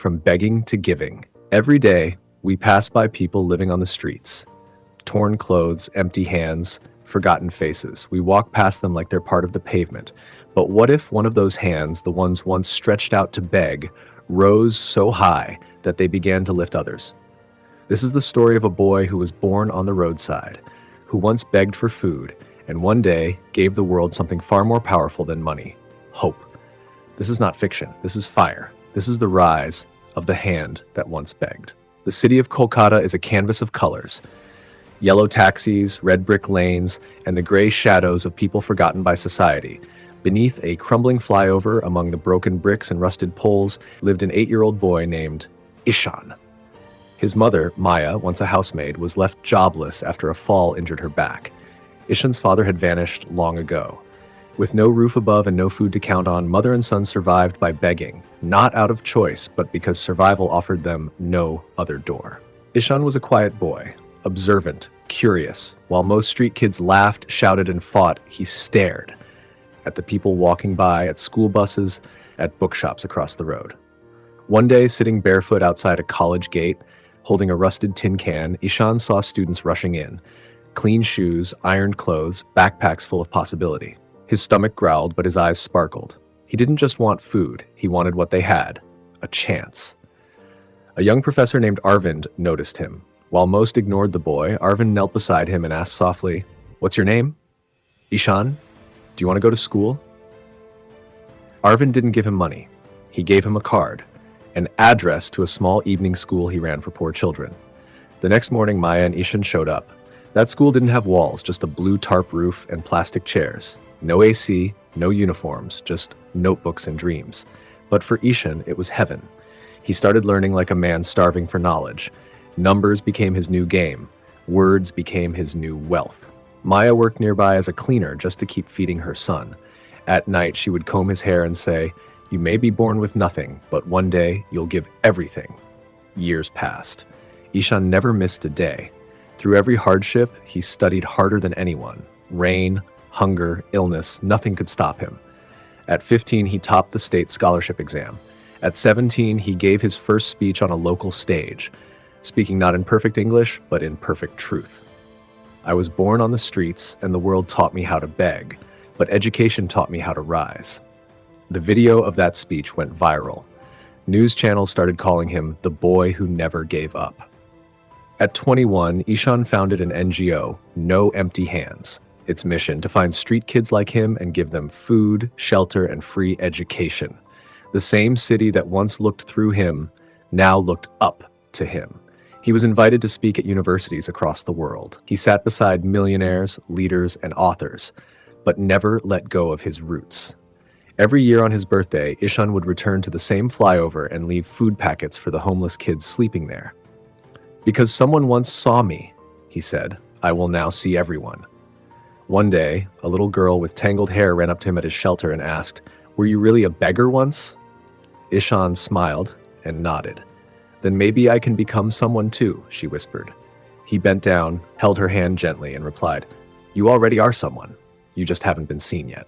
from begging to giving. Every day, we pass by people living on the streets. Torn clothes, empty hands, forgotten faces. We walk past them like they're part of the pavement. But what if one of those hands, the ones once stretched out to beg, rose so high that they began to lift others? This is the story of a boy who was born on the roadside, who once begged for food, and one day gave the world something far more powerful than money: hope. This is not fiction. This is fire. This is the rise of the hand that once begged. The city of Kolkata is a canvas of colors. Yellow taxis, red brick lanes, and the gray shadows of people forgotten by society. Beneath a crumbling flyover among the broken bricks and rusted poles lived an 8-year-old boy named Ishan. His mother, Maya, once a housemaid, was left jobless after a fall injured her back. Ishan's father had vanished long ago. With no roof above and no food to count on, mother and son survived by begging, not out of choice, but because survival offered them no other door. Ishan was a quiet boy, observant, curious. While most street kids laughed, shouted, and fought, he stared at the people walking by, at school buses, at bookshops across the road. One day, sitting barefoot outside a college gate, holding a rusted tin can, Ishan saw students rushing in. Clean shoes, ironed clothes, backpacks full of possibility. His stomach growled, but his eyes sparkled. He didn't just want food, he wanted what they had: a chance. A young professor named Arvind noticed him. While most ignored the boy, Arvind knelt beside him and asked softly, "What's your name?" "Ishan. Do you want to go to school?" Arvind didn't give him money. He gave him a card, an address to a small evening school he ran for poor children. The next morning, Maya and Ishan showed up. That school didn't have walls, just a blue tarp roof and plastic chairs. No AC, no uniforms, just notebooks and dreams. But for Ishan, it was heaven. He started learning like a man starving for knowledge. Numbers became his new game. Words became his new wealth. Maya worked nearby as a cleaner just to keep feeding her son. At night, she would comb his hair and say, "You may be born with nothing, but one day you'll give everything." Years passed. Ishan never missed a day. Through every hardship, he studied harder than anyone. Rain, hunger, illness, nothing could stop him. At 15, he topped the state scholarship exam. At 17, he gave his first speech on a local stage, speaking not in perfect English, but in perfect truth. "I was born on the streets, and the world taught me how to beg, but education taught me how to rise." The video of that speech went viral. News channels started calling him the boy who never gave up. At 21, Ishan founded an NGO, No Empty Hands. Its mission: to find street kids like him and give them food, shelter, and free education. The same city that once looked through him now looked up to him. He was invited to speak at universities across the world. He sat beside millionaires, leaders, and authors, but never let go of his roots. Every year on his birthday, Ishan would return to the same flyover and leave food packets for the homeless kids sleeping there. "Because someone once saw me," he said, "I will now see everyone." One day, a little girl with tangled hair ran up to him at his shelter and asked, "Were you really a beggar once?" Ishan smiled and nodded. "Then maybe I can become someone too," she whispered. He bent down, held her hand gently, and replied, "You already are someone. You just haven't been seen yet."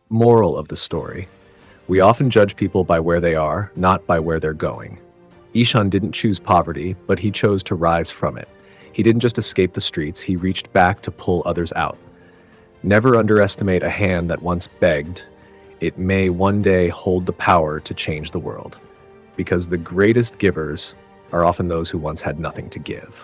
Moral of the story: we often judge people by where they are, not by where they're going. Ishan didn't choose poverty, but he chose to rise from it. He didn't just escape the streets, he reached back to pull others out. Never underestimate a hand that once begged. It may one day hold the power to change the world, because the greatest givers are often those who once had nothing to give.